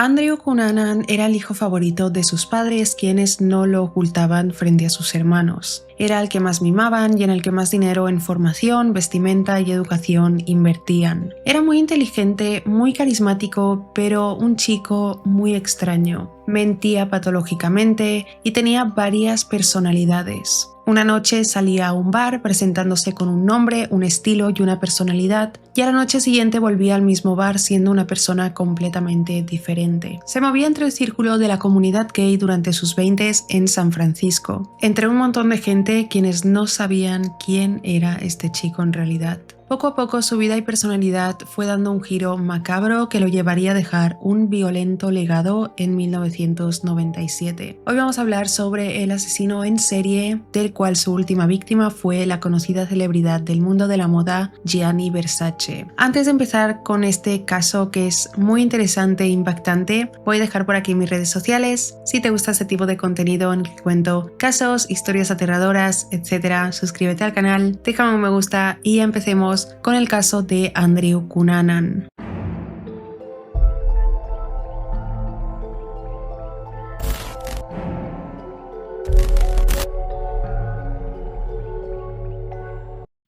Andrew Cunanan era el hijo favorito de sus padres, quienes no lo ocultaban frente a sus hermanos. Era el que más mimaban y en el que más dinero en formación, vestimenta y educación invertían. Era muy inteligente, muy carismático, pero un chico muy extraño. Mentía patológicamente y tenía varias personalidades. Una noche salía a un bar presentándose con un nombre, un estilo y una personalidad, y a la noche siguiente volvía al mismo bar siendo una persona completamente diferente. Se movía entre el círculo de la comunidad gay durante sus 20s en San Francisco, entre un montón de gente quienes no sabían quién era este chico en realidad. Poco a poco su vida y personalidad fue dando un giro macabro que lo llevaría a dejar un violento legado en 1997. Hoy vamos a hablar sobre el asesino en serie, del cual su última víctima fue la conocida celebridad del mundo de la moda Gianni Versace. Antes de empezar con este caso, que es muy interesante e impactante, voy a dejar por aquí mis redes sociales. Si te gusta este tipo de contenido en el que cuento casos, historias aterradoras, etc., suscríbete al canal, déjame un me gusta y empecemos con el caso de Andrew Cunanan.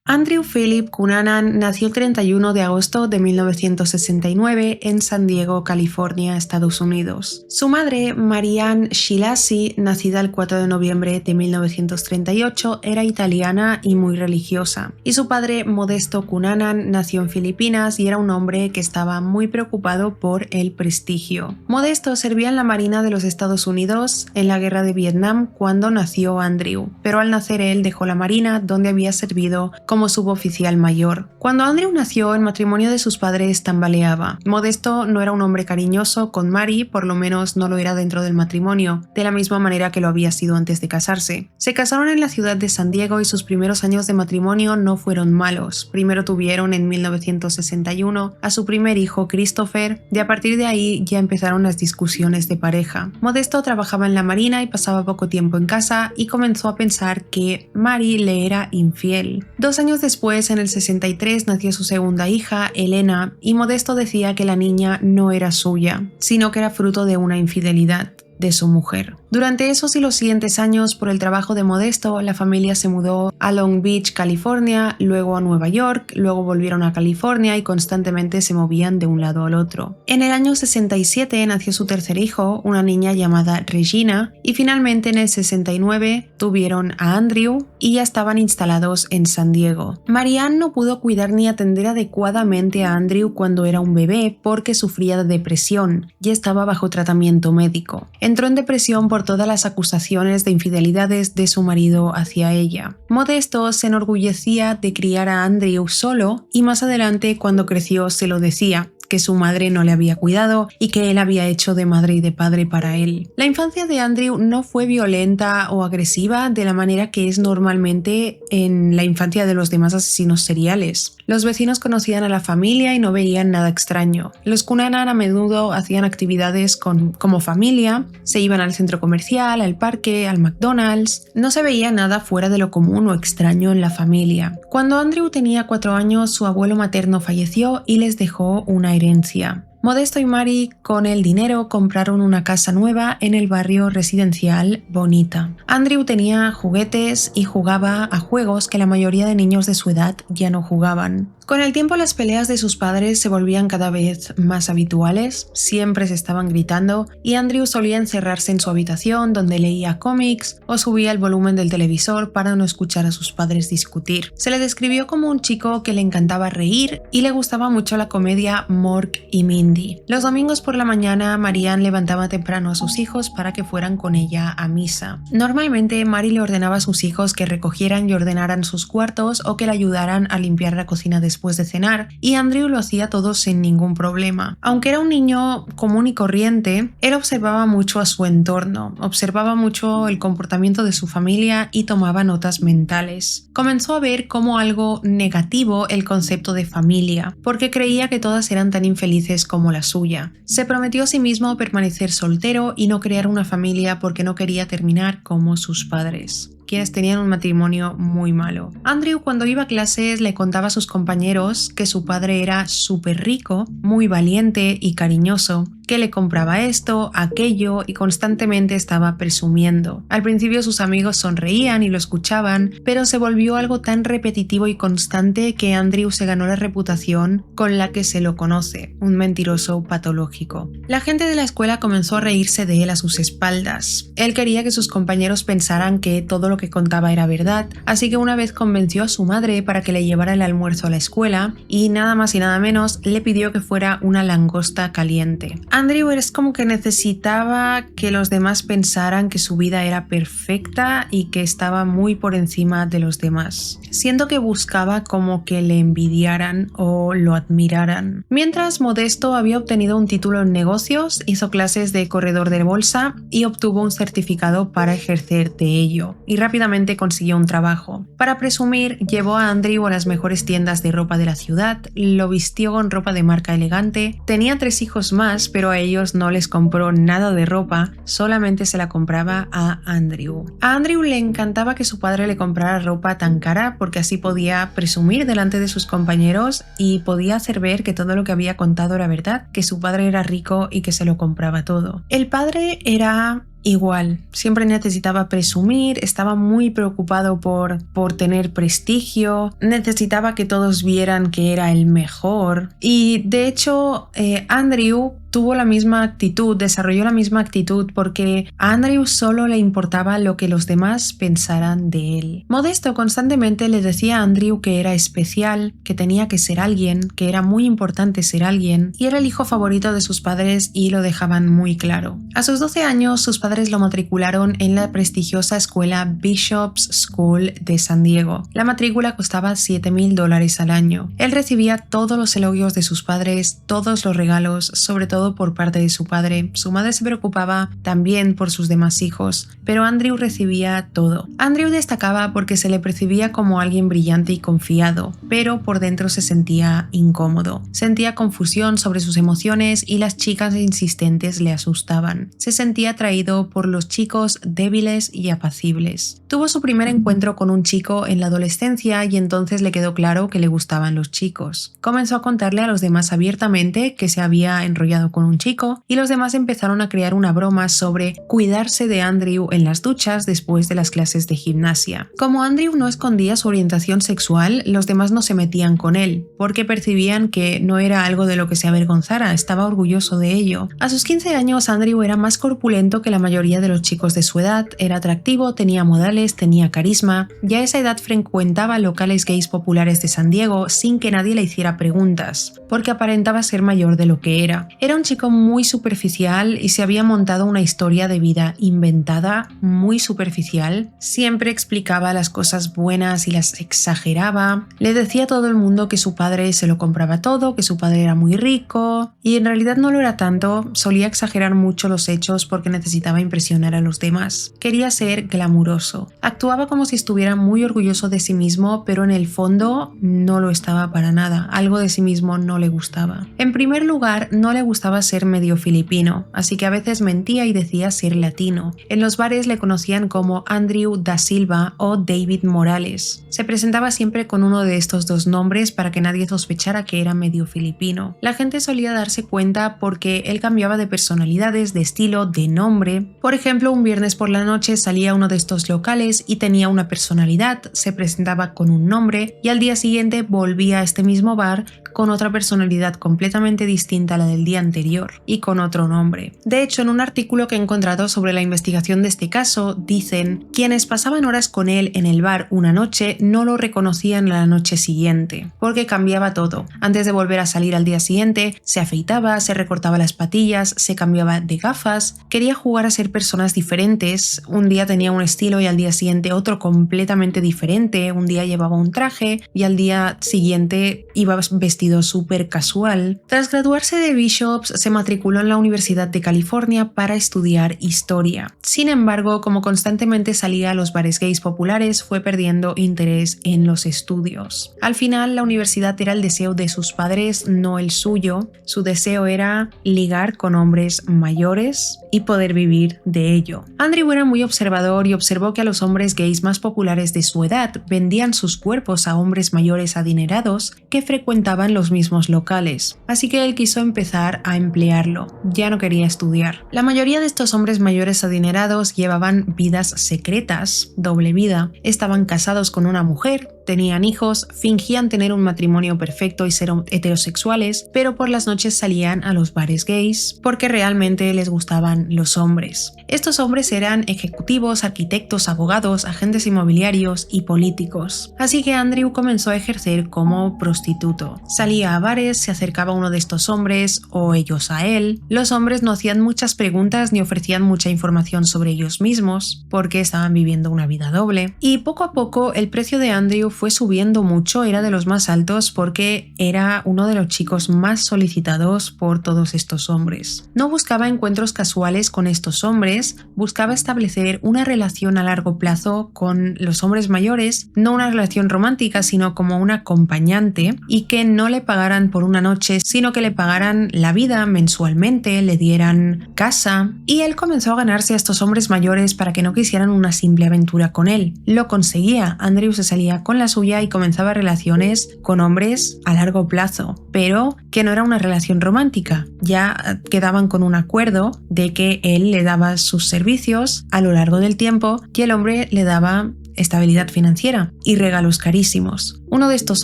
Andrew Philip Cunanan nació el 31 de agosto de 1969 en San Diego, California, Estados Unidos. Su madre, Marianne Schillaci, nacida el 4 de noviembre de 1938, era italiana y muy religiosa. Y su padre, Modesto Cunanan, nació en Filipinas y era un hombre que estaba muy preocupado por el prestigio. Modesto servía en la Marina de los Estados Unidos en la Guerra de Vietnam cuando nació Andrew, pero al nacer él dejó la Marina, donde había servido como suboficial mayor. Cuando Andrew nació, el matrimonio de sus padres tambaleaba. Modesto no era un hombre cariñoso con Mary, por lo menos no lo era dentro del matrimonio, de la misma manera que lo había sido antes de casarse. Se casaron en la ciudad de San Diego y sus primeros años de matrimonio no fueron malos. Primero tuvieron en 1961 a su primer hijo, Christopher, y a partir de ahí ya empezaron las discusiones de pareja. Modesto trabajaba en la Marina y pasaba poco tiempo en casa y comenzó a pensar que Mary le era infiel. 2 años después, en el 63, nació su segunda hija, Elena, y Modesto decía que la niña no era suya, sino que era fruto de una infidelidad de su mujer. Durante esos y los siguientes años, por el trabajo de Modesto, la familia se mudó a Long Beach, California, luego a Nueva York, luego volvieron a California y constantemente se movían de un lado al otro. En el año 67 nació su tercer hijo, una niña llamada Regina, y finalmente en el 69 tuvieron a Andrew y ya estaban instalados en San Diego. Marianne no pudo cuidar ni atender adecuadamente a Andrew cuando era un bebé porque sufría de depresión y estaba bajo tratamiento médico. Entró en depresión por todas las acusaciones de infidelidades de su marido hacia ella. Modesto se enorgullecía de criar a Andrew solo y más adelante, cuando creció, se lo decía, que su madre no le había cuidado y que él había hecho de madre y de padre para él. La infancia de Andrew no fue violenta o agresiva de la manera que es normalmente en la infancia de los demás asesinos seriales. Los vecinos conocían a la familia y no veían nada extraño. Los Cunanan a menudo hacían actividades como familia, se iban al centro comercial, al parque, al McDonald's. No se veía nada fuera de lo común o extraño en la familia. Cuando Andrew tenía 4 años, su abuelo materno falleció y les dejó una herencia. Modesto y Mary, con el dinero, compraron una casa nueva en el barrio residencial Bonita. Andrew tenía juguetes y jugaba a juegos que la mayoría de niños de su edad ya no jugaban. Con el tiempo, las peleas de sus padres se volvían cada vez más habituales, siempre se estaban gritando y Andrew solía encerrarse en su habitación donde leía cómics o subía el volumen del televisor para no escuchar a sus padres discutir. Se le describió como un chico que le encantaba reír y le gustaba mucho la comedia Mork y Mindy. Los domingos por la mañana, Marianne levantaba temprano a sus hijos para que fueran con ella a misa. Normalmente, Mary le ordenaba a sus hijos que recogieran y ordenaran sus cuartos o que le ayudaran a limpiar la cocina después de cenar, y Andrew lo hacía todo sin ningún problema. Aunque era un niño común y corriente, él observaba mucho a su entorno, observaba mucho el comportamiento de su familia y tomaba notas mentales. Comenzó a ver como algo negativo el concepto de familia, porque creía que todas eran tan infelices como la suya. Se prometió a sí mismo permanecer soltero y no crear una familia porque no quería terminar como sus padres. quienes tenían un matrimonio muy malo. Andrew, cuando iba a clases, le contaba a sus compañeros que su padre era súper rico, muy valiente y cariñoso, que le compraba esto, aquello y constantemente estaba presumiendo. Al principio sus amigos sonreían y lo escuchaban, pero se volvió algo tan repetitivo y constante que Andrew se ganó la reputación con la que se lo conoce, un mentiroso patológico. La gente de la escuela comenzó a reírse de él a sus espaldas. Él quería que sus compañeros pensaran que todo lo que contaba era verdad, así que una vez convenció a su madre para que le llevara el almuerzo a la escuela y nada más y nada menos le pidió que fuera una langosta caliente. Andrew es como que necesitaba que los demás pensaran que su vida era perfecta y que estaba muy por encima de los demás. Siento que buscaba como que le envidiaran o lo admiraran. Mientras Modesto había obtenido un título en negocios, hizo clases de corredor de bolsa y obtuvo un certificado para ejercer de ello, y rápidamente consiguió un trabajo. Para presumir, llevó a Andrew a las mejores tiendas de ropa de la ciudad, lo vistió con ropa de marca elegante, tenía 3 hijos más, pero a ellos no les compró nada de ropa, solamente se la compraba a Andrew. A Andrew le encantaba que su padre le comprara ropa tan cara porque así podía presumir delante de sus compañeros y podía hacer ver que todo lo que había contado era verdad, que su padre era rico y que se lo compraba todo. El padre era igual, siempre necesitaba presumir, estaba muy preocupado por tener prestigio, necesitaba que todos vieran que era el mejor y de hecho Andrew tuvo la misma actitud, desarrolló la misma actitud porque a Andrew solo le importaba lo que los demás pensaran de él. Modesto constantemente le decía a Andrew que era especial, que tenía que ser alguien, que era muy importante ser alguien y era el hijo favorito de sus padres y lo dejaban muy claro. A sus 12 años sus padres lo matricularon en la prestigiosa escuela Bishop's School de San Diego. La matrícula costaba $7,000 al año. Él recibía todos los elogios de sus padres, todos los regalos, sobre todo por parte de su padre. Su madre se preocupaba también por sus demás hijos, pero Andrew recibía todo. Andrew destacaba porque se le percibía como alguien brillante y confiado, pero por dentro se sentía incómodo. Sentía confusión sobre sus emociones y las chicas insistentes le asustaban. Se sentía atraído por los chicos débiles y apacibles. Tuvo su primer encuentro con un chico en la adolescencia y entonces le quedó claro que le gustaban los chicos. Comenzó a contarle a los demás abiertamente que se había enrollado con un chico y los demás empezaron a crear una broma sobre cuidarse de Andrew en las duchas después de las clases de gimnasia. Como Andrew no escondía su orientación sexual, los demás no se metían con él, porque percibían que no era algo de lo que se avergonzara, estaba orgulloso de ello. A sus 15 años Andrew era más corpulento que la mayoría de los chicos de su edad, era atractivo, tenía modales, tenía carisma, ya a esa edad frecuentaba locales gays populares de San Diego sin que nadie le hiciera preguntas, porque aparentaba ser mayor de lo que era. Era un chico muy superficial y se había montado una historia de vida inventada, muy superficial. Siempre explicaba las cosas buenas y las exageraba. Le decía a todo el mundo que su padre se lo compraba todo, que su padre era muy rico, y en realidad no lo era tanto, solía exagerar mucho los hechos porque necesitaba impresionar a los demás. Quería ser glamuroso. Actuaba como si estuviera muy orgulloso de sí mismo, pero en el fondo no lo estaba para nada. Algo de sí mismo no le gustaba. En primer lugar, no le gustaba ser medio filipino, así que a veces mentía y decía ser latino. En los bares le conocían como Andrew da Silva o David Morales. Se presentaba siempre con uno de estos dos nombres para que nadie sospechara que era medio filipino. La gente solía darse cuenta porque él cambiaba de personalidades, de estilo, de nombre. Por ejemplo, un viernes por la noche salía a uno de estos locales y tenía una personalidad, se presentaba con un nombre y al día siguiente volvía a este mismo bar con otra personalidad completamente distinta a la del día anterior y con otro nombre. De hecho, en un artículo que he encontrado sobre la investigación de este caso, dicen: quienes pasaban horas con él en el bar una noche no lo reconocían la noche siguiente, porque cambiaba todo. Antes de volver a salir al día siguiente, se afeitaba, se recortaba las patillas, se cambiaba de gafas, quería jugar a ser personas diferentes. Un día tenía un estilo y al día siguiente otro completamente diferente. Un día llevaba un traje y al día siguiente iba vestido súper casual. Tras graduarse de Bishop's, se matriculó en la Universidad de California para estudiar historia. Sin embargo, como constantemente salía a los bares gays populares, fue perdiendo interés en los estudios. Al final, la universidad era el deseo de sus padres, no el suyo. Su deseo era ligar con hombres mayores y poder vivir vivir de ello. Andrew era muy observador y observó que a los hombres gays más populares de su edad vendían sus cuerpos a hombres mayores adinerados que frecuentaban los mismos locales, así que él quiso empezar a emplearlo. Ya no quería estudiar. La mayoría de estos hombres mayores adinerados llevaban vidas secretas, doble vida, estaban casados con una mujer, tenían hijos, fingían tener un matrimonio perfecto y ser heterosexuales, pero por las noches salían a los bares gays porque realmente les gustaban los hombres. Estos hombres eran ejecutivos, arquitectos, abogados, agentes inmobiliarios y políticos. Así que Andrew comenzó a ejercer como prostituto. Salía a bares, se acercaba a uno de estos hombres o ellos a él. Los hombres no hacían muchas preguntas ni ofrecían mucha información sobre ellos mismos porque estaban viviendo una vida doble. Y poco a poco el precio de Andrew fue subiendo mucho, era de los más altos porque era uno de los chicos más solicitados por todos estos hombres. No buscaba encuentros casuales con estos hombres, buscaba establecer una relación a largo plazo con los hombres mayores, no una relación romántica, sino como un acompañante, y que no le pagaran por una noche, sino que le pagaran la vida mensualmente, le dieran casa, y él comenzó a ganarse a estos hombres mayores para que no quisieran una simple aventura con él. Lo conseguía, Andrew se salía con la suya y comenzaba relaciones con hombres a largo plazo, pero que no era una relación romántica. Ya quedaban con un acuerdo de que él le daba sus servicios a lo largo del tiempo y el hombre le daba estabilidad financiera y regalos carísimos. Uno de estos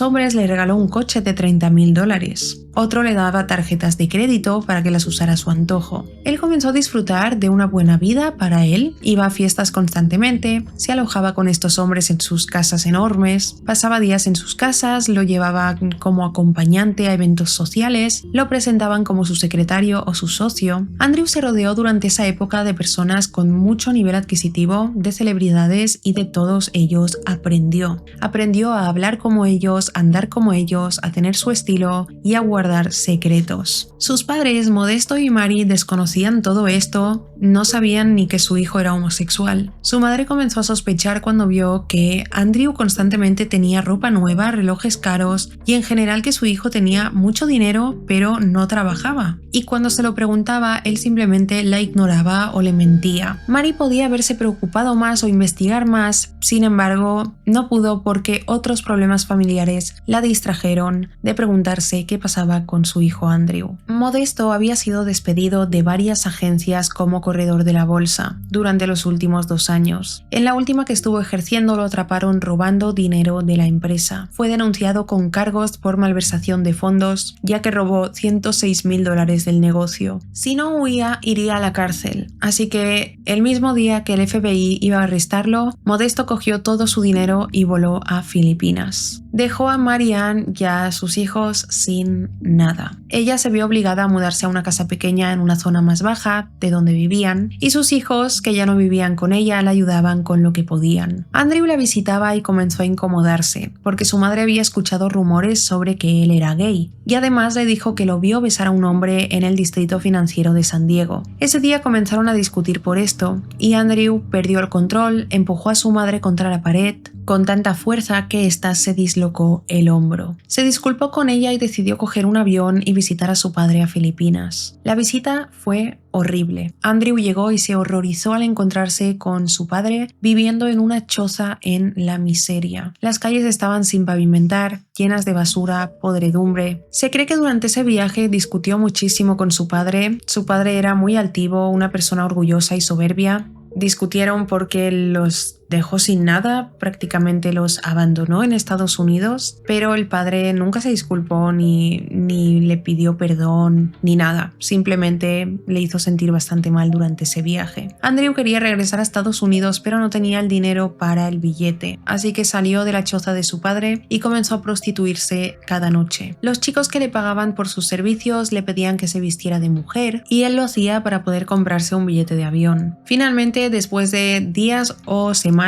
hombres le regaló un coche de $30.000. Otro le daba tarjetas de crédito para que las usara a su antojo. Él comenzó a disfrutar de una buena vida para él, iba a fiestas constantemente, se alojaba con estos hombres en sus casas enormes, pasaba días en sus casas, lo llevaba como acompañante a eventos sociales, lo presentaban como su secretario o su socio. Andrew se rodeó durante esa época de personas con mucho nivel adquisitivo, de celebridades, y de todos ellos aprendió. Aprendió a hablar como ellos, a andar como ellos, a tener su estilo y a guardar secretos. Sus padres, Modesto y Mary, desconocían todo esto, no sabían ni que su hijo era homosexual. Su madre comenzó a sospechar cuando vio que Andrew constantemente tenía ropa nueva, relojes caros y en general que su hijo tenía mucho dinero pero no trabajaba. Y cuando se lo preguntaba, él simplemente la ignoraba o le mentía. Mary podía haberse preocupado más o investigar más, sin embargo, no pudo porque otros problemas familiares la distrajeron de preguntarse qué pasaba con su hijo Andrew. Modesto había sido despedido de varias agencias como corredor de la bolsa durante los últimos 2 años. En la última que estuvo ejerciendo lo atraparon robando dinero de la empresa. Fue denunciado con cargos por malversación de fondos, ya que robó $106.000 del negocio. Si no huía, iría a la cárcel. Así que el mismo día que el FBI iba a arrestarlo, Modesto cogió todo su dinero y voló a Filipinas. Dejó a Marianne y a sus hijos sin nada. Ella se vio obligada a mudarse a una casa pequeña en una zona más baja de donde vivían, y sus hijos, que ya no vivían con ella, la ayudaban con lo que podían. Andrew la visitaba y comenzó a incomodarse, porque su madre había escuchado rumores sobre que él era gay, y además le dijo que lo vio besar a un hombre en el distrito financiero de San Diego. Ese día comenzaron a discutir por esto, y Andrew perdió el control, empujó a su madre contra la pared con tanta fuerza que ésta se dislocó el hombro. Se disculpó con ella y decidió coger un avión y visitar a su padre a Filipinas. La visita fue horrible. Andrew llegó y se horrorizó al encontrarse con su padre viviendo en una choza en la miseria. Las calles estaban sin pavimentar, llenas de basura, podredumbre. Se cree que durante ese viaje discutió muchísimo con su padre. Su padre era muy altivo, una persona orgullosa y soberbia. Discutieron porque los dejó sin nada, prácticamente los abandonó en Estados Unidos, pero el padre nunca se disculpó ni le pidió perdón ni nada, simplemente le hizo sentir bastante mal durante ese viaje. Andrew quería regresar a Estados Unidos, pero no tenía el dinero para el billete, así que salió de la choza de su padre y comenzó a prostituirse cada noche. Los chicos que le pagaban por sus servicios le pedían que se vistiera de mujer y él lo hacía para poder comprarse un billete de avión. Finalmente, después de días o semanas,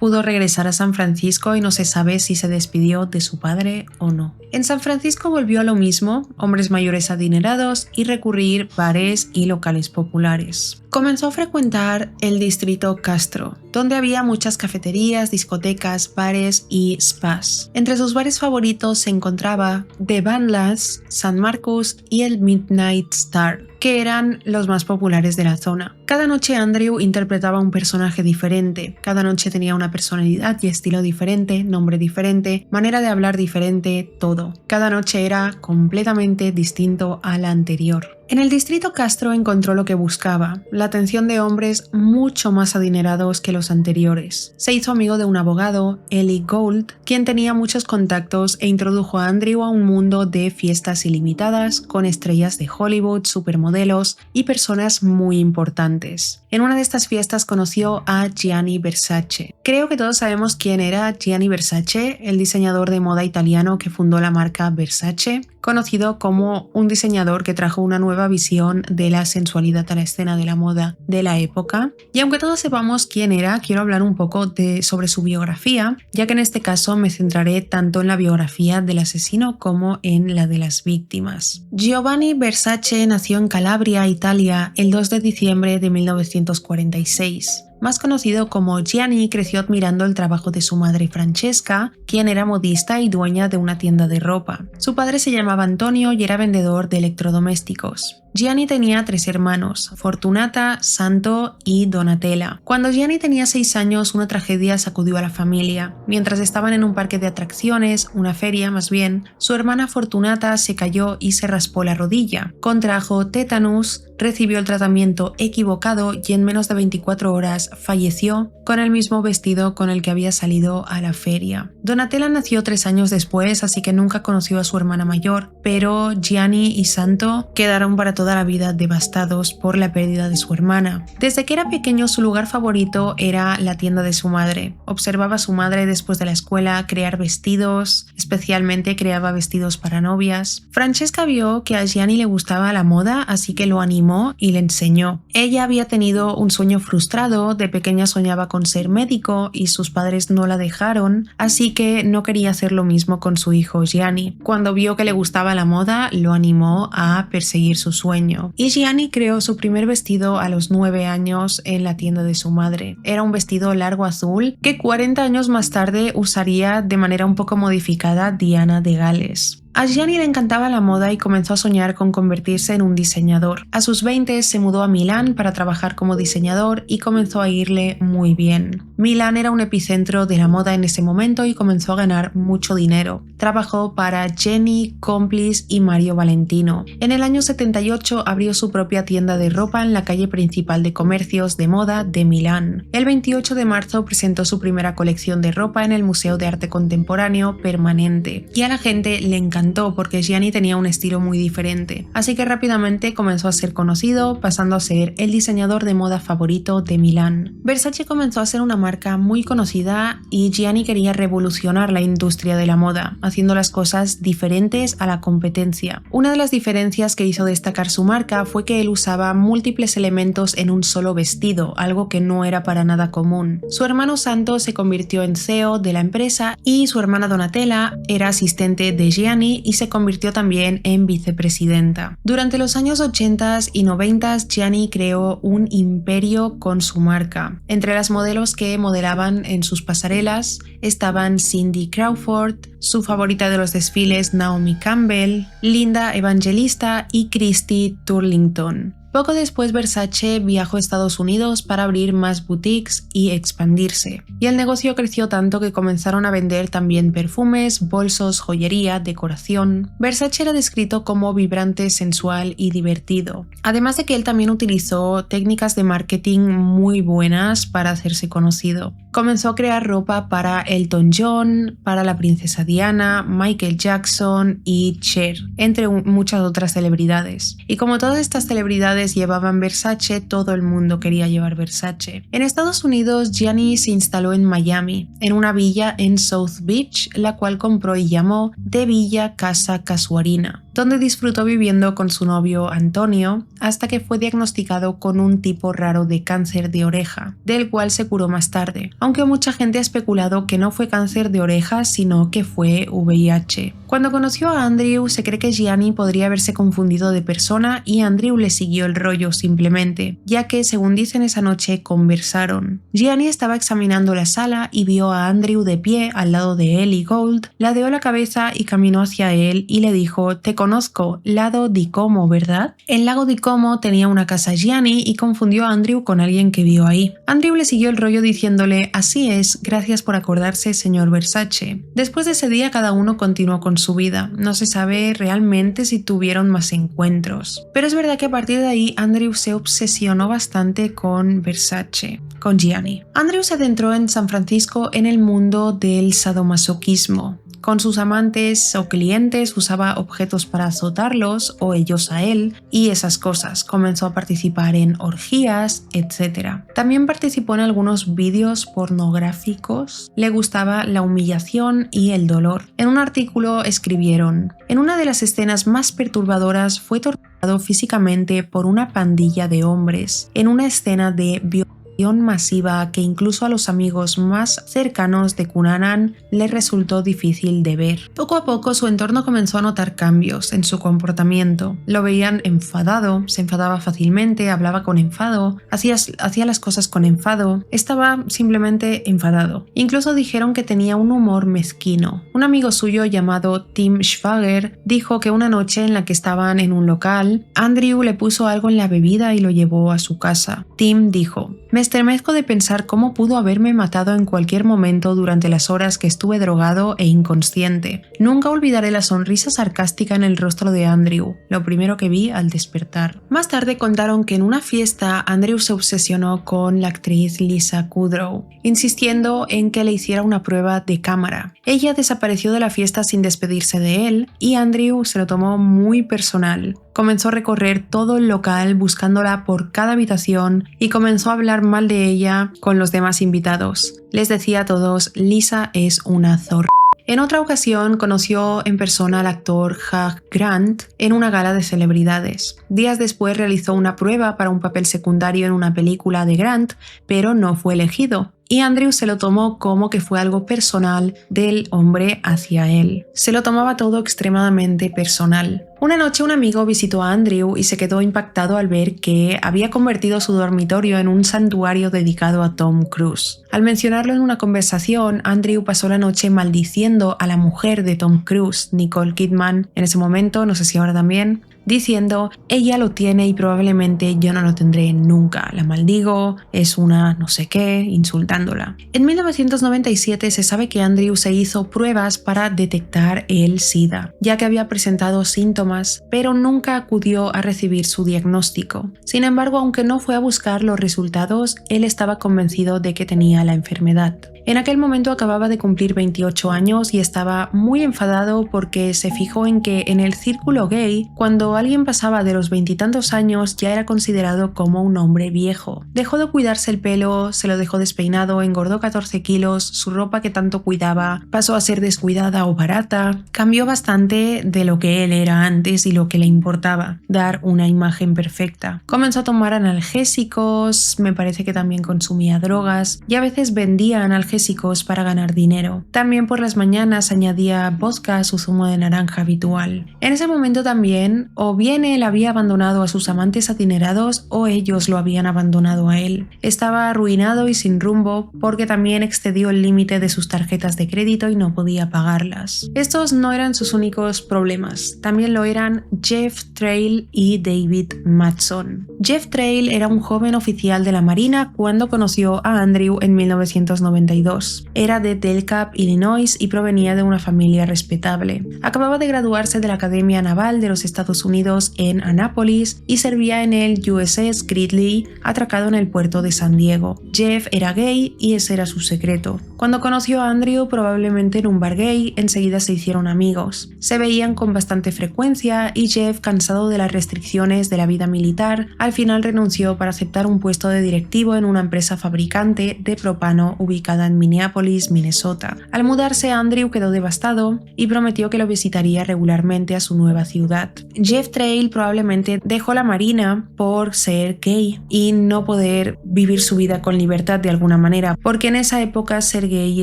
pudo regresar a San Francisco y no se sabe si se despidió de su padre o no. En San Francisco volvió a lo mismo, hombres mayores adinerados y recurrir bares y locales populares. Comenzó a frecuentar el distrito Castro, donde había muchas cafeterías, discotecas, bares y spas. Entre sus bares favoritos se encontraba The Banlas, San Marcos y el Midnight Star, que eran los más populares de la zona. Cada noche Andrew interpretaba un personaje diferente, cada noche tenía una personalidad y estilo diferente, nombre diferente, manera de hablar diferente, todo. Cada noche era completamente distinto a la anterior. En el distrito Castro encontró lo que buscaba, la atención de hombres mucho más adinerados que los anteriores. Se hizo amigo de un abogado, Eli Gold, quien tenía muchos contactos e introdujo a Andrew a un mundo de fiestas ilimitadas con estrellas de Hollywood, supermodelos y personas muy importantes. En una de estas fiestas conoció a Gianni Versace. Creo que todos sabemos quién era Gianni Versace, el diseñador de moda italiano que fundó la marca Versace, conocido como un diseñador que trajo una nueva visión de la sensualidad a la escena de la moda de la época. Y aunque todos sepamos quién era, quiero hablar un poco sobre su biografía, ya que en este caso me centraré tanto en la biografía del asesino como en la de las víctimas. Giovanni Versace nació en Calabria, Italia, el 2 de diciembre de 1946. Más conocido como Gianni, creció admirando el trabajo de su madre Francesca, quien era modista y dueña de una tienda de ropa. Su padre se llamaba Antonio y era vendedor de electrodomésticos. Gianni tenía 3 hermanos, Fortunata, Santo y Donatella. Cuando Gianni tenía 6 años, una tragedia sacudió a la familia. Mientras estaban en un parque de atracciones, una feria más bien, su hermana Fortunata se cayó y se raspó la rodilla. Contrajo tétanos, recibió el tratamiento equivocado y en menos de 24 horas falleció con el mismo vestido con el que había salido a la feria. Donatella nació 3 años después, así que nunca conoció a su hermana mayor, pero Gianni y Santo quedaron para toda la vida devastados por la pérdida de su hermana. Desde que era pequeño, su lugar favorito era la tienda de su madre. Observaba a su madre después de la escuela crear vestidos, especialmente creaba vestidos para novias. Francesca vio que a Gianni le gustaba la moda, así que lo animó y le enseñó. Ella había tenido un sueño frustrado, de pequeña soñaba con ser médico y sus padres no la dejaron, así que no quería hacer lo mismo con su hijo Gianni. Cuando vio que le gustaba la moda, lo animó a perseguir su sueño. Y Gianni creó su primer vestido a los 9 años en la tienda de su madre. Era un vestido largo azul que 40 años más tarde usaría de manera un poco modificada Diana de Gales. A Gianni le encantaba la moda y comenzó a soñar con convertirse en un diseñador. A sus 20 se mudó a Milán para trabajar como diseñador y comenzó a irle muy bien. Milán era un epicentro de la moda en ese momento y comenzó a ganar mucho dinero. Trabajó para Jenny, Complice y Mario Valentino. En el año 78 abrió su propia tienda de ropa en la calle principal de comercios de moda de Milán. El 28 de marzo presentó su primera colección de ropa en el Museo de Arte Contemporáneo Permanente y a la gente le encantó porque Gianni tenía un estilo muy diferente, así que rápidamente comenzó a ser conocido, pasando a ser el diseñador de moda favorito de Milán. Versace comenzó a ser una marca muy conocida y Gianni quería revolucionar la industria de la moda, haciendo las cosas diferentes a la competencia. Una de las diferencias que hizo destacar su marca fue que él usaba múltiples elementos en un solo vestido, algo que no era para nada común. Su hermano Santo se convirtió en CEO de la empresa y su hermana Donatella era asistente de Gianni y se convirtió también en vicepresidenta. Durante los años 80 y 90 Gianni creó un imperio con su marca. Entre las modelos que modelaban en sus pasarelas estaban Cindy Crawford, su favorita de los desfiles Naomi Campbell, Linda Evangelista y Christy Turlington. Poco después Versace viajó a Estados Unidos para abrir más boutiques y expandirse, y el negocio creció tanto que comenzaron a vender también perfumes, bolsos, joyería, decoración. Versace era descrito como vibrante, sensual y divertido, además de que él también utilizó técnicas de marketing muy buenas para hacerse conocido. Comenzó a crear ropa para Elton John, para la princesa Diana, Michael Jackson y Cher, entre muchas otras celebridades. Y como todas estas celebridades llevaban Versace, todo el mundo quería llevar Versace. En Estados Unidos, Gianni se instaló en Miami, en una villa en South Beach, la cual compró y llamó de Villa Casa Casuarina. donde disfrutó viviendo con su novio Antonio hasta que fue diagnosticado con un tipo raro de cáncer de oreja, del cual se curó más tarde, aunque mucha gente ha especulado que no fue cáncer de oreja sino que fue VIH. Cuando conoció a Andrew se cree que Gianni podría haberse confundido de persona y Andrew le siguió el rollo simplemente, ya que según dicen esa noche conversaron. Gianni estaba examinando la sala y vio a Andrew de pie al lado de Ellie Gold, ladeó la cabeza y caminó hacia él y le dijo: «Te conozco, Lago di Como, ¿verdad?». En Lago di Como tenía una casa Gianni y confundió a Andrew con alguien que vio ahí. Andrew le siguió el rollo diciéndole: «Así es, gracias por acordarse, señor Versace». Después de ese día cada uno continuó con su vida, no se sabe realmente si tuvieron más encuentros. Pero es verdad que a partir de ahí Andrew se obsesionó bastante con Versace, con Gianni. Andrew se adentró en San Francisco en el mundo del sadomasoquismo. Con sus amantes o clientes usaba objetos para azotarlos o ellos a él y esas cosas. Comenzó a participar en orgías, etc. También participó en algunos vídeos pornográficos. Le gustaba la humillación y el dolor. En un artículo escribieron: «En una de las escenas más perturbadoras fue torturado físicamente por una pandilla de hombres en una escena de violación masiva que incluso a los amigos más cercanos de Cunanan le resultó difícil de ver». Poco a poco su entorno comenzó a notar cambios en su comportamiento. Lo veían enfadado, se enfadaba fácilmente, hablaba con enfado, hacía las cosas con enfado, estaba simplemente enfadado. Incluso dijeron que tenía un humor mezquino. Un amigo suyo llamado Tim Schwager dijo que una noche en la que estaban en un local, Andrew le puso algo en la bebida y lo llevó a su casa. Tim dijo: «Me estremezco de pensar cómo pudo haberme matado en cualquier momento durante las horas que estuve drogado e inconsciente. Nunca olvidaré la sonrisa sarcástica en el rostro de Andrew, lo primero que vi al despertar». Más tarde contaron que en una fiesta Andrew se obsesionó con la actriz Lisa Kudrow, insistiendo en que le hiciera una prueba de cámara. Ella desapareció de la fiesta sin despedirse de él y Andrew se lo tomó muy personal. Comenzó a recorrer todo el local buscándola por cada habitación y comenzó a hablar mal de ella con los demás invitados. Les decía a todos: «Lisa es una zorra». En otra ocasión conoció en persona al actor Hugh Grant en una gala de celebridades. Días después realizó una prueba para un papel secundario en una película de Grant, pero no fue elegido. Y Andrew se lo tomó como que fue algo personal del hombre hacia él. Se lo tomaba todo extremadamente personal. Una noche un amigo visitó a Andrew y se quedó impactado al ver que había convertido su dormitorio en un santuario dedicado a Tom Cruise. Al mencionarlo en una conversación, Andrew pasó la noche maldiciendo a la mujer de Tom Cruise, Nicole Kidman, en ese momento, no sé si ahora también, diciendo: «Ella lo tiene y probablemente yo no lo tendré nunca, la maldigo, es una no sé qué», insultándola. En 1997 se sabe que Andrew se hizo pruebas para detectar el SIDA, ya que había presentado síntomas, pero nunca acudió a recibir su diagnóstico. Sin embargo, aunque no fue a buscar los resultados, él estaba convencido de que tenía la enfermedad. En aquel momento acababa de cumplir 28 años y estaba muy enfadado porque se fijó en que en el círculo gay, cuando alguien pasaba de los 20 y tantos años ya era considerado como un hombre viejo. Dejó de cuidarse el pelo, se lo dejó despeinado, engordó 14 kilos, su ropa que tanto cuidaba pasó a ser descuidada o barata, cambió bastante de lo que él era antes y lo que le importaba, dar una imagen perfecta. Comenzó a tomar analgésicos, me parece que también consumía drogas y a veces vendía analgésicos para ganar dinero. También por las mañanas añadía vodka a su zumo de naranja habitual. En ese momento también, o bien él había abandonado a sus amantes adinerados o ellos lo habían abandonado a él. Estaba arruinado y sin rumbo porque también excedió el límite de sus tarjetas de crédito y no podía pagarlas. Estos no eran sus únicos problemas, también lo eran Jeff Trail y David Matson. Jeff Trail era un joven oficial de la Marina cuando conoció a Andrew en 1992. Era de Delcap, Illinois y provenía de una familia respetable. Acababa de graduarse de la Academia Naval de los Estados Unidos en Annapolis y servía en el USS Gridley, atracado en el puerto de San Diego. Jeff era gay y ese era su secreto. Cuando conoció a Andrew probablemente en un bar gay, enseguida se hicieron amigos. Se veían con bastante frecuencia y Jeff, cansado de las restricciones de la vida militar, al final renunció para aceptar un puesto de directivo en una empresa fabricante de propano ubicada en Minneapolis, Minnesota. Al mudarse, Andrew quedó devastado y prometió que lo visitaría regularmente a su nueva ciudad. Jeff Trail probablemente dejó la marina por ser gay y no poder vivir su vida con libertad de alguna manera, porque en esa época ser gay y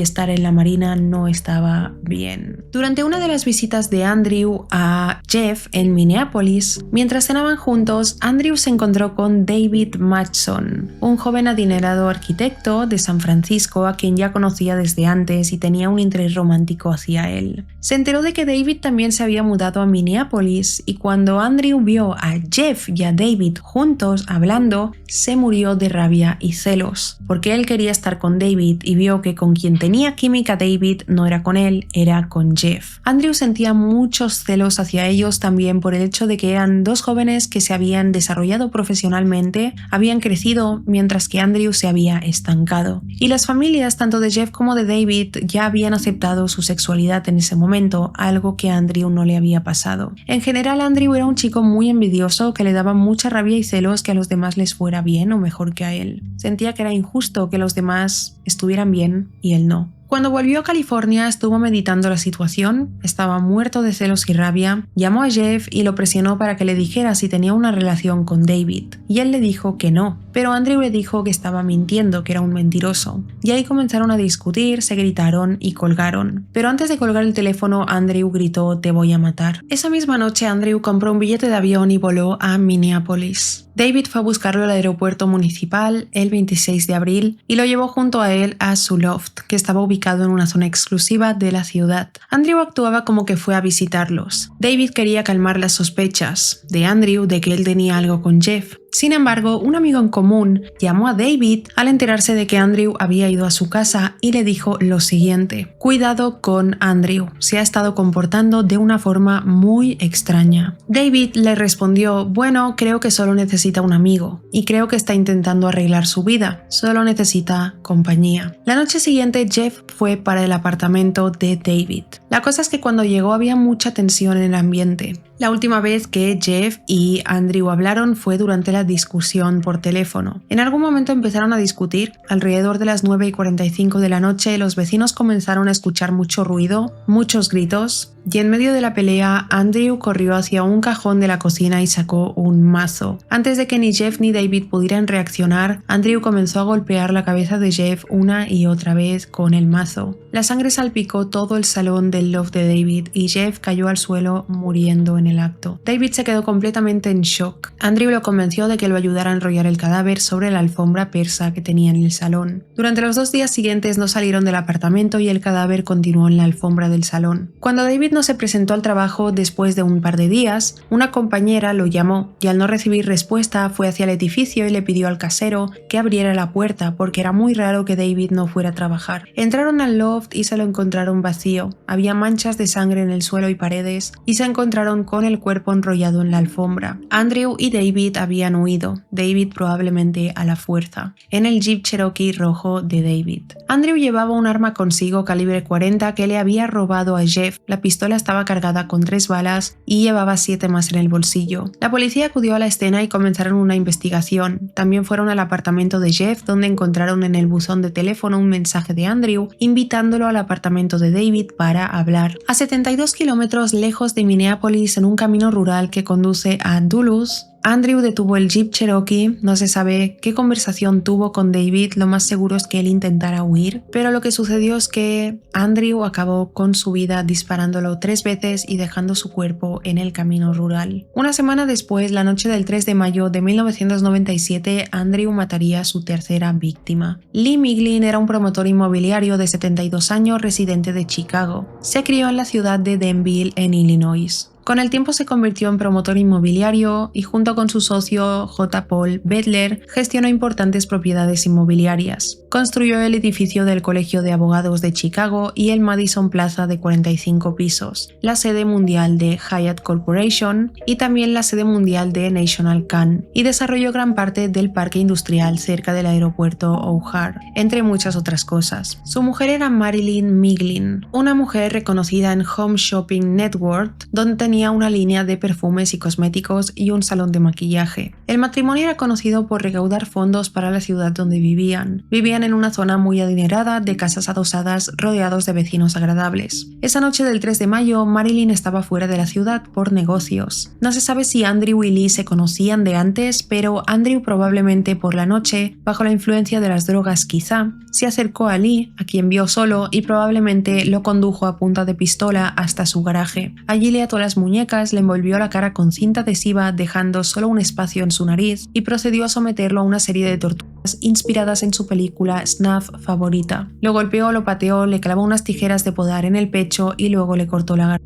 estar en la marina no estaba bien. Durante una de las visitas de Andrew a Jeff en Minneapolis, mientras cenaban juntos, Andrew se encontró con David Matson, un joven adinerado arquitecto de San Francisco a quien ya conocía desde antes y tenía un interés romántico hacia él. Se enteró de que David también se había mudado a Minneapolis y cuando Andrew vio a Jeff y a David juntos hablando, se murió de rabia y celos, porque él quería estar con David y vio que con quien tenía química David no era con él, era con Jeff. Andrew sentía muchos celos hacia ellos también por el hecho de que eran dos jóvenes que se habían desarrollado profesionalmente, habían crecido mientras que Andrew se había estancado. Y las familias tanto de Jeff como de David ya habían aceptado su sexualidad en ese momento, algo que a Andrew no le había pasado. En general, Andrew era un chico muy envidioso que le daba mucha rabia y celos que a los demás les fuera bien o mejor que a él. Sentía que era injusto que los demás estuvieran bien y él no. Cuando volvió a California estuvo meditando la situación, estaba muerto de celos y rabia, llamó a Jeff y lo presionó para que le dijera si tenía una relación con David, y él le dijo que no, pero Andrew le dijo que estaba mintiendo, que era un mentiroso, y ahí comenzaron a discutir, se gritaron y colgaron. Pero antes de colgar el teléfono, Andrew gritó "te voy a matar". Esa misma noche Andrew compró un billete de avión y voló a Minneapolis. David fue a buscarlo al aeropuerto municipal el 26 de abril y lo llevó junto a él a su loft, que estaba ubicado en una zona exclusiva de la ciudad. Andrew actuaba como que fue a visitarlos. David quería calmar las sospechas de Andrew de que él tenía algo con Jeff. Sin embargo, un amigo en común llamó a David al enterarse de que Andrew había ido a su casa y le dijo lo siguiente: "Cuidado con Andrew, se ha estado comportando de una forma muy extraña". David le respondió: "Bueno, creo que solo necesita un amigo y creo que está intentando arreglar su vida, solo necesita compañía". La noche siguiente Jeff fue para el apartamento de David. La cosa es que cuando llegó había mucha tensión en el ambiente. La última vez que Jeff y Andrew hablaron fue durante la discusión por teléfono. En algún momento empezaron a discutir. Alrededor de las 9:45 de la noche, los vecinos comenzaron a escuchar mucho ruido, muchos gritos, y en medio de la pelea, Andrew corrió hacia un cajón de la cocina y sacó un mazo. Antes de que ni Jeff ni David pudieran reaccionar, Andrew comenzó a golpear la cabeza de Jeff una y otra vez con el mazo. La sangre salpicó todo el salón del loft de David y Jeff cayó al suelo muriendo en el acto. David se quedó completamente en shock. Andrew lo convenció de que lo ayudara a enrollar el cadáver sobre la alfombra persa que tenía en el salón. Durante los 2 días siguientes no salieron del apartamento y el cadáver continuó en la alfombra del salón. Cuando David no se presentó al trabajo después de un par de días, una compañera lo llamó y al no recibir respuesta fue hacia el edificio y le pidió al casero que abriera la puerta porque era muy raro que David no fuera a trabajar. Entraron al loft y se lo encontraron vacío. Había manchas de sangre en el suelo y paredes y se encontraron con el cuerpo enrollado en la alfombra. Andrew y David habían huido, David probablemente a la fuerza, en el Jeep Cherokee rojo de David. Andrew llevaba un arma consigo calibre 40 que le había robado a Jeff. La pistola estaba cargada con 3 balas y llevaba 7 más en el bolsillo. La policía acudió a la escena y comenzaron una investigación. También fueron al apartamento de Jeff, donde encontraron en el buzón de teléfono un mensaje de Andrew invitándolo al apartamento de David para hablar. A 72 kilómetros lejos de Minneapolis, en un camino rural que conduce a Duluth, Andrew detuvo el Jeep Cherokee. No se sabe qué conversación tuvo con David, lo más seguro es que él intentara huir, pero lo que sucedió es que Andrew acabó con su vida disparándolo 3 veces y dejando su cuerpo en el camino rural. Una semana después, la noche del 3 de mayo de 1997, Andrew mataría a su tercera víctima. Lee Miglin era un promotor inmobiliario de 72 años residente de Chicago. Se crió en la ciudad de Denville, en Illinois. Con el tiempo se convirtió en promotor inmobiliario y junto con su socio J. Paul Bettler gestionó importantes propiedades inmobiliarias. construyó el edificio del Colegio de Abogados de Chicago y el Madison Plaza de 45 pisos, la sede mundial de Hyatt Corporation y también la sede mundial de National Can, y desarrolló gran parte del parque industrial cerca del aeropuerto O'Hare, entre muchas otras cosas. Su mujer era Marilyn Miglin, una mujer reconocida en Home Shopping Network, donde tenía una línea de perfumes y cosméticos y un salón de maquillaje. El matrimonio era conocido por recaudar fondos para la ciudad donde vivían. Vivían en una zona muy adinerada de casas adosadas rodeados de vecinos agradables. Esa noche del 3 de mayo, Marilyn estaba fuera de la ciudad por negocios. No se sabe si Andrew y Lee se conocían de antes, pero Andrew probablemente por la noche, bajo la influencia de las drogas quizá, se acercó a Lee, a quien vio solo, y probablemente lo condujo a punta de pistola hasta su garaje. Allí le ató las muñecas, le envolvió la cara con cinta adhesiva dejando solo un espacio en su nariz y procedió a someterlo a una serie de torturas inspiradas en su película Snuff favorita. Lo golpeó, lo pateó, le clavó unas tijeras de podar en el pecho y luego le cortó la garganta.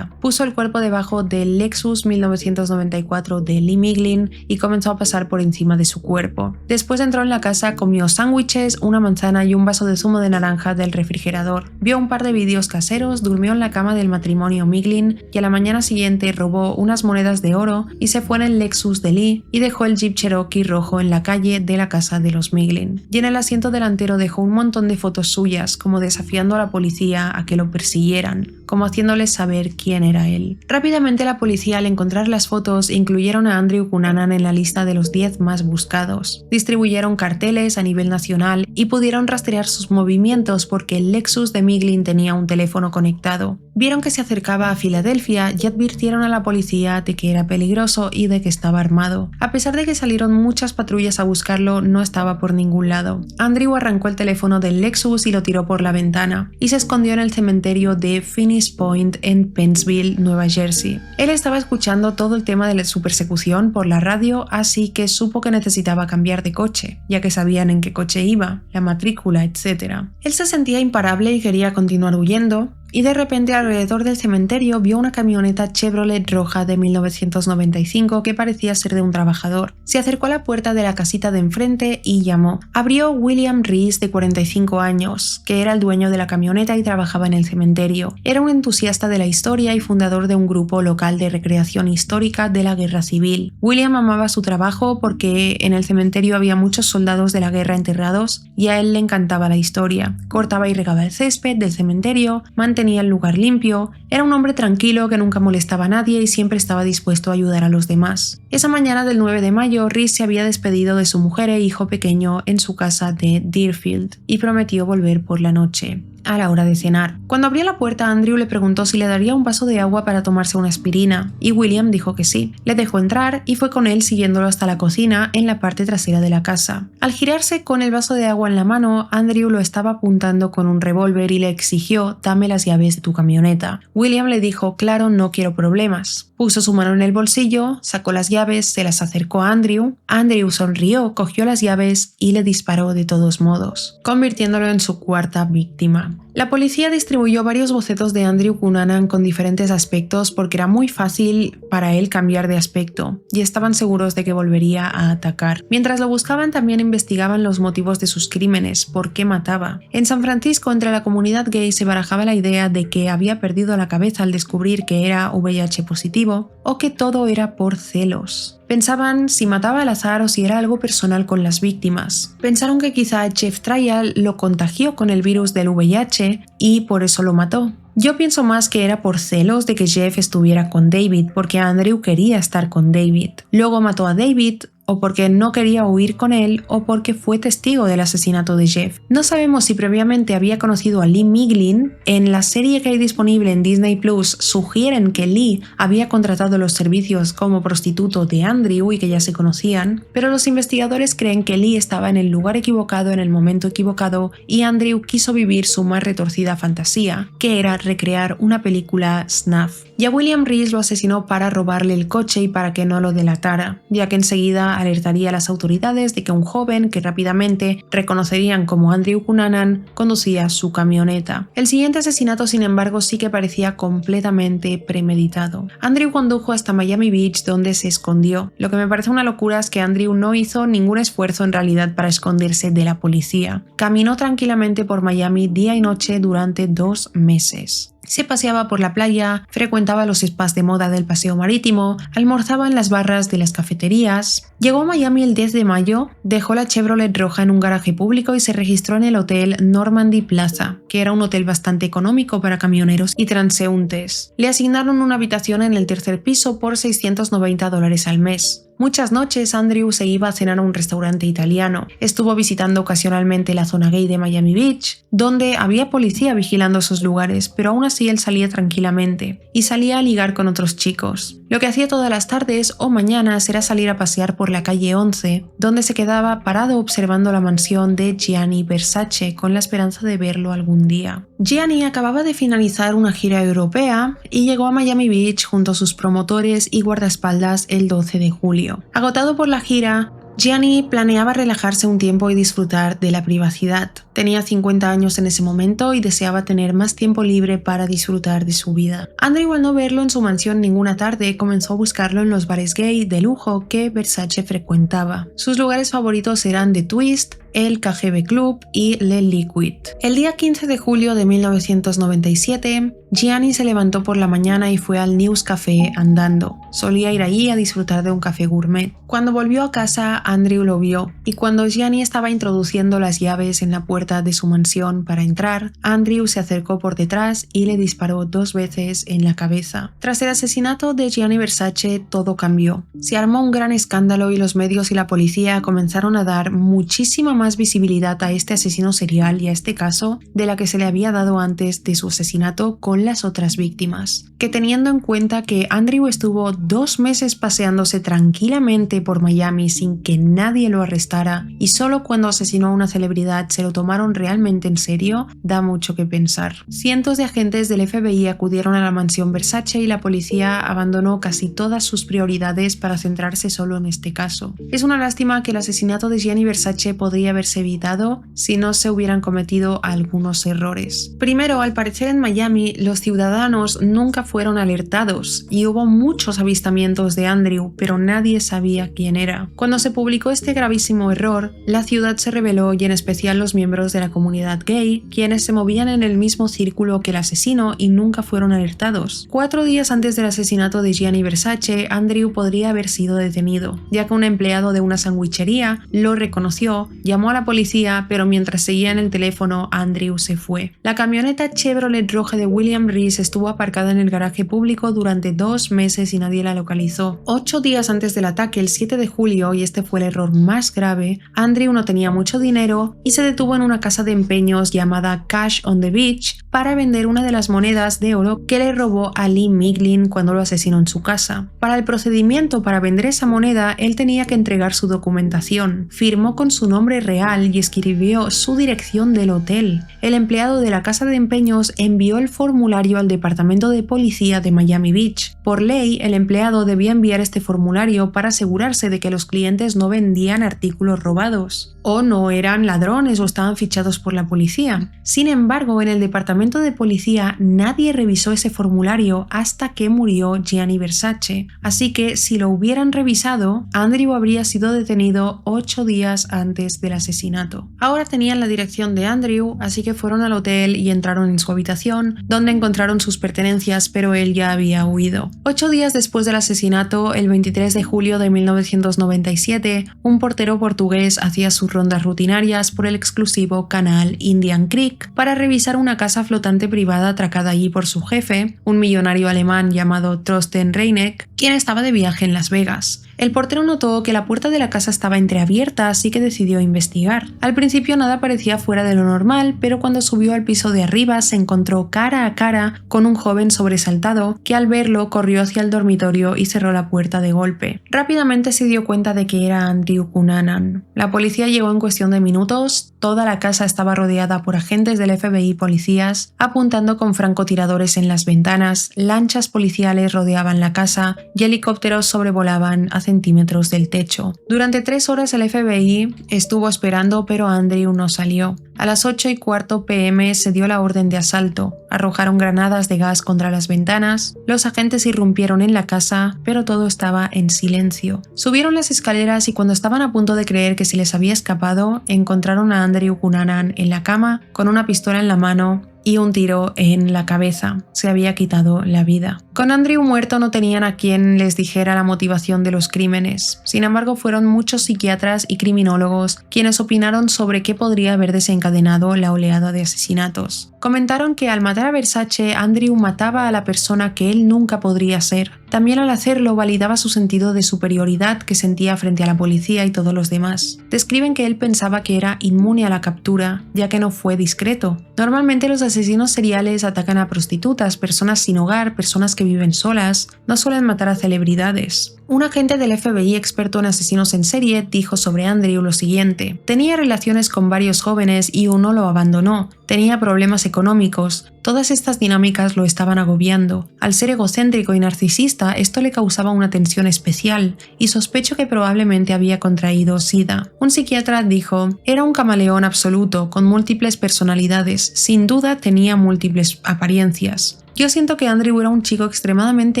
Puso el cuerpo debajo del Lexus 1994 de Lee Miglin y comenzó a pasar por encima de su cuerpo. Después entró en la casa, comió sándwiches, una manzana y un vaso de zumo de naranja del refrigerador. Vio un par de vídeos caseros, durmió en la cama del matrimonio Miglin y a la mañana siguiente robó unas monedas de oro y se fue en el Lexus de Lee y dejó el Jeep Cherokee rojo en la calle de la casa de los Miglin. Y en el asiento delantero dejó un montón de fotos suyas, como desafiando a la policía a que lo persiguieran, como haciéndoles saber quién era él. Rápidamente la policía, al encontrar las fotos, incluyeron a Andrew Cunanan en la lista de los 10 más buscados. Distribuyeron carteles a nivel nacional y pudieron rastrear sus movimientos porque el Lexus de Miglin tenía un teléfono conectado. Vieron que se acercaba a Filadelfia y advirtieron a la policía de que era peligroso y de que estaba armado. A pesar de que salieron muchas patrullas a buscarlo, no estaba por ningún lado. Andrew arrancó el teléfono del Lexus y lo tiró por la ventana y se escondió en el cementerio de Finnish Point en Pennsville, Nueva Jersey. Él estaba escuchando todo el tema de su persecución por la radio, así que supo que necesitaba cambiar de coche, ya que sabían en qué coche iba, la matrícula, etc. Él se sentía imparable y quería continuar huyendo, y de repente alrededor del cementerio vio una camioneta Chevrolet roja de 1995 que parecía ser de un trabajador. Se acercó a la puerta de la casita de enfrente y llamó. Abrió William Reese, de 45 años, que era el dueño de la camioneta y trabajaba en el cementerio. Era un entusiasta de la historia y fundador de un grupo local de recreación histórica de la Guerra Civil. William amaba su trabajo porque en el cementerio había muchos soldados de la guerra enterrados y a él le encantaba la historia. Cortaba y regaba el césped del cementerio, mantenía el lugar limpio, era un hombre tranquilo que nunca molestaba a nadie y siempre estaba dispuesto a ayudar a los demás. Esa mañana del 9 de mayo, Reese se había despedido de su mujer e hijo pequeño en su casa de Deerfield y prometió volver por la noche, a la hora de cenar. Cuando abrió la puerta, Andrew le preguntó si le daría un vaso de agua para tomarse una aspirina, y William dijo que sí. Le dejó entrar y fue con él siguiéndolo hasta la cocina en la parte trasera de la casa. Al girarse con el vaso de agua en la mano, Andrew lo estaba apuntando con un revólver y le exigió: «Dame las llaves de tu camioneta». William le dijo: «Claro, no quiero problemas». Puso su mano en el bolsillo, sacó las llaves, se las acercó a Andrew. Andrew sonrió, cogió las llaves y le disparó de todos modos, convirtiéndolo en su cuarta víctima. La policía distribuyó varios bocetos de Andrew Cunanan con diferentes aspectos porque era muy fácil para él cambiar de aspecto y estaban seguros de que volvería a atacar. Mientras lo buscaban, también investigaban los motivos de sus crímenes, por qué mataba. En San Francisco, entre la comunidad gay, se barajaba la idea de que había perdido la cabeza al descubrir que era VIH positivo o que todo era por celos. Pensaban si mataba al azar o si era algo personal con las víctimas. Pensaron que quizá Jeff Trial lo contagió con el virus del VIH y por eso lo mató. Yo pienso más que era por celos de que Jeff estuviera con David, porque Andrew quería estar con David. Luego mató a David, o porque no quería huir con él, o porque fue testigo del asesinato de Jeff. No sabemos si previamente había conocido a Lee Miglin. En la serie que hay disponible en Disney Plus sugieren que Lee había contratado los servicios como prostituto de Andrew y que ya se conocían, pero los investigadores creen que Lee estaba en el lugar equivocado en el momento equivocado y Andrew quiso vivir su más retorcida fantasía, que era recrear una película snuff. Y a William Reese lo asesinó para robarle el coche y para que no lo delatara, ya que enseguida policía alertaría a las autoridades de que un joven que rápidamente reconocerían como Andrew Cunanan conducía su camioneta. El siguiente asesinato, sin embargo, sí que parecía completamente premeditado. Andrew condujo hasta Miami Beach, donde se escondió. Lo que me parece una locura es que Andrew no hizo ningún esfuerzo en realidad para esconderse de la policía. Caminó tranquilamente por Miami día y noche durante 2 meses. Se paseaba por la playa, frecuentaba los spas de moda del paseo marítimo, almorzaba en las barras de las cafeterías. Llegó a Miami el 10 de mayo, dejó la Chevrolet roja en un garaje público y se registró en el hotel Normandy Plaza, que era un hotel bastante económico para camioneros y transeúntes. Le asignaron una habitación en el tercer piso por $690 al mes. Muchas noches Andrew se iba a cenar a un restaurante italiano. Estuvo visitando ocasionalmente la zona gay de Miami Beach, donde había policía vigilando esos lugares, pero aún así él salía tranquilamente y salía a ligar con otros chicos. Lo que hacía todas las tardes o mañanas era salir a pasear por la calle 11, donde se quedaba parado observando la mansión de Gianni Versace con la esperanza de verlo algún día. Gianni acababa de finalizar una gira europea y llegó a Miami Beach junto a sus promotores y guardaespaldas el 12 de julio. Agotado por la gira, Gianni planeaba relajarse un tiempo y disfrutar de la privacidad. Tenía 50 años en ese momento y deseaba tener más tiempo libre para disfrutar de su vida. Andrew, al no verlo en su mansión ninguna tarde, comenzó a buscarlo en los bares gay de lujo que Versace frecuentaba. Sus lugares favoritos eran The Twist, el KGB Club y Le Liquid. El día 15 de julio de 1997, Gianni se levantó por la mañana y fue al News Café andando. Solía ir allí a disfrutar de un café gourmet. Cuando volvió a casa, Andrew lo vio, y cuando Gianni estaba introduciendo las llaves en la puerta de su mansión para entrar, Andrew se acercó por detrás y le disparó 2 veces en la cabeza. Tras el asesinato de Gianni Versace, todo cambió. Se armó un gran escándalo y los medios y la policía comenzaron a dar muchísima más visibilidad a este asesino serial y a este caso de la que se le había dado antes de su asesinato con las otras víctimas. Que teniendo en cuenta que Andrew estuvo 2 meses paseándose tranquilamente por Miami sin que nadie lo arrestara y solo cuando asesinó a una celebridad se lo tomaron realmente en serio, da mucho que pensar. Cientos de agentes del FBI acudieron a la mansión Versace y la policía abandonó casi todas sus prioridades para centrarse solo en este caso. Es una lástima que el asesinato de Gianni Versace podría haberse evitado si no se hubieran cometido algunos errores. Primero, al parecer en Miami, los ciudadanos nunca fueron alertados y hubo muchos avistamientos de Andrew, pero nadie sabía quién era. Cuando se publicó este gravísimo error, la ciudad se rebeló y en especial los miembros de la comunidad gay, quienes se movían en el mismo círculo que el asesino y nunca fueron alertados. 4 días antes del asesinato de Gianni Versace, Andrew podría haber sido detenido, ya que un empleado de una sandwichería lo reconoció, llamó a la policía, pero mientras seguía en el teléfono, Andrew se fue. La camioneta Chevrolet roja de William Reese estuvo aparcada en el garaje público durante 2 meses y nadie la localizó. 8 días antes del ataque, el 7 de julio, y este fue el error más grave, Andrew no tenía mucho dinero y se detuvo en una casa de empeños llamada Cash on the Beach para vender una de las monedas de oro que le robó a Lee Miglin cuando lo asesinó en su casa. Para el procedimiento para vender esa moneda, él tenía que entregar su documentación. Firmó con su nombre real y escribió su dirección del hotel. El empleado de la casa de empeños envió el formulario al departamento de policía de Miami Beach. Por ley, el empleado debía enviar este formulario para asegurarse de que los clientes no vendían artículos robados, o no eran ladrones o estaban fichados por la policía. Sin embargo, en el departamento de policía nadie revisó ese formulario hasta que murió Gianni Versace, así que si lo hubieran revisado, Andrew habría sido detenido 8 días antes del asesinato. Ahora tenían la dirección de Andrew, así que fueron al hotel y entraron en su habitación, donde encontraron sus pertenencias, pero él ya había huido. 8 días después del asesinato, el 23 de julio de 1997, un portero portugués hacía sus rondas rutinarias por el exclusivo canal Indian Creek para revisar una casa flotante privada atracada allí por su jefe, un millonario alemán llamado Thorsten Reineck, quien estaba de viaje en Las Vegas. El portero notó que la puerta de la casa estaba entreabierta, así que decidió investigar. Al principio nada parecía fuera de lo normal, pero cuando subió al piso de arriba se encontró cara a cara con un joven sobresaltado que al verlo corrió hacia el dormitorio y cerró la puerta de golpe. Rápidamente se dio cuenta de que era Andrew Cunanan. La policía llegó en cuestión de minutos, toda la casa estaba rodeada por agentes del FBI y policías, apuntando con francotiradores en las ventanas, lanchas policiales rodeaban la casa y helicópteros sobrevolaban a centímetros del techo. Durante 3 horas el FBI estuvo esperando, pero Andrew no salió. A las 8:15 p.m. se dio la orden de asalto. Arrojaron granadas de gas contra las ventanas. Los agentes irrumpieron en la casa, pero todo estaba en silencio. Subieron las escaleras y cuando estaban a punto de creer que se les había escapado, encontraron a Andrew Cunanan en la cama con una pistola en la mano y un tiro en la cabeza. Se había quitado la vida. Con Andrew muerto no tenían a quien les dijera la motivación de los crímenes. Sin embargo, fueron muchos psiquiatras y criminólogos quienes opinaron sobre qué podría haber desencadenado la oleada de asesinatos. Comentaron que al matar a Versace, Andrew mataba a la persona que él nunca podría ser. También al hacerlo validaba su sentido de superioridad que sentía frente a la policía y todos los demás. Describen que él pensaba que era inmune a la captura, ya que no fue discreto. Normalmente los asesinos seriales atacan a prostitutas, personas sin hogar, personas que viven solas, no suelen matar a celebridades. Un agente del FBI experto en asesinos en serie dijo sobre Andrew lo siguiente: tenía relaciones con varios jóvenes y uno lo abandonó, tenía problemas económicos, todas estas dinámicas lo estaban agobiando. Al ser egocéntrico y narcisista, esto le causaba una tensión especial y sospecho que probablemente había contraído SIDA. Un psiquiatra dijo: era un camaleón absoluto, con múltiples personalidades, sin duda tenía múltiples apariencias. Yo siento que Andrew era un chico extremadamente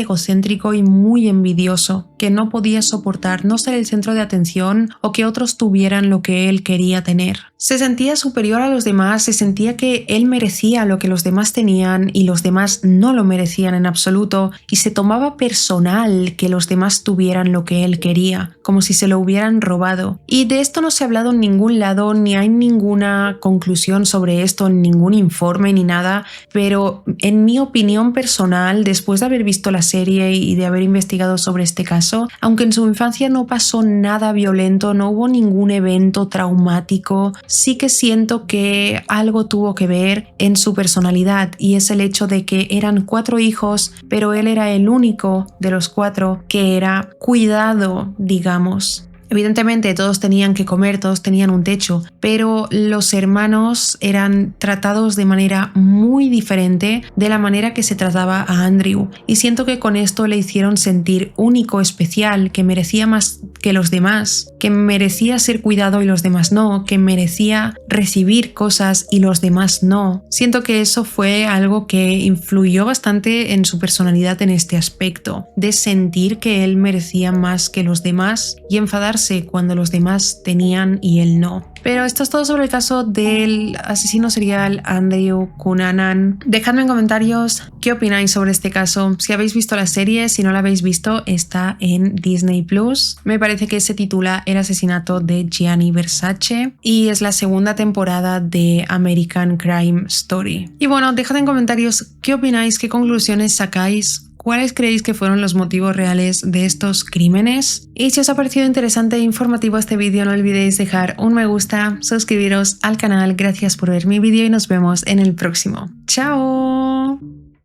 egocéntrico y muy envidioso, que no podía soportar no ser el centro de atención o que otros tuvieran lo que él quería tener. Se sentía superior a los demás, se sentía que él merecía lo que los demás tenían y los demás no lo merecían en absoluto, y se tomaba personal que los demás tuvieran lo que él quería, como si se lo hubieran robado. Y de esto no se ha hablado en ningún lado, ni hay ninguna conclusión sobre esto, en ningún informe ni nada, pero en mi opinión personal, después de haber visto la serie y de haber investigado sobre este caso, aunque en su infancia no pasó nada violento, no hubo ningún evento traumático, sí que siento que algo tuvo que ver en su personalidad, y es el hecho de que eran 4 hijos, pero él era el único de los 4 que era cuidado, digamos. Evidentemente todos tenían que comer, todos tenían un techo, pero los hermanos eran tratados de manera muy diferente de la manera que se trataba a Andrew, y siento que con esto le hicieron sentir único, especial, que merecía más que los demás, que merecía ser cuidado y los demás no, que merecía recibir cosas y los demás no. Siento que eso fue algo que influyó bastante en su personalidad en este aspecto, de sentir que él merecía más que los demás y enfadarse cuando los demás tenían y él no. Pero esto es todo sobre el caso del asesino serial Andrew Cunanan. Dejadme en comentarios qué opináis sobre este caso. Si habéis visto la serie, si no la habéis visto, está en Disney Plus. Me parece que se titula El asesinato de Gianni Versace y es la 2ª temporada de American Crime Story. Y bueno, dejad en comentarios qué opináis, qué conclusiones sacáis. ¿Cuáles creéis que fueron los motivos reales de estos crímenes? Y si os ha parecido interesante e informativo este vídeo, no olvidéis dejar un me gusta, suscribiros al canal. Gracias por ver mi vídeo y nos vemos en el próximo. ¡Chao!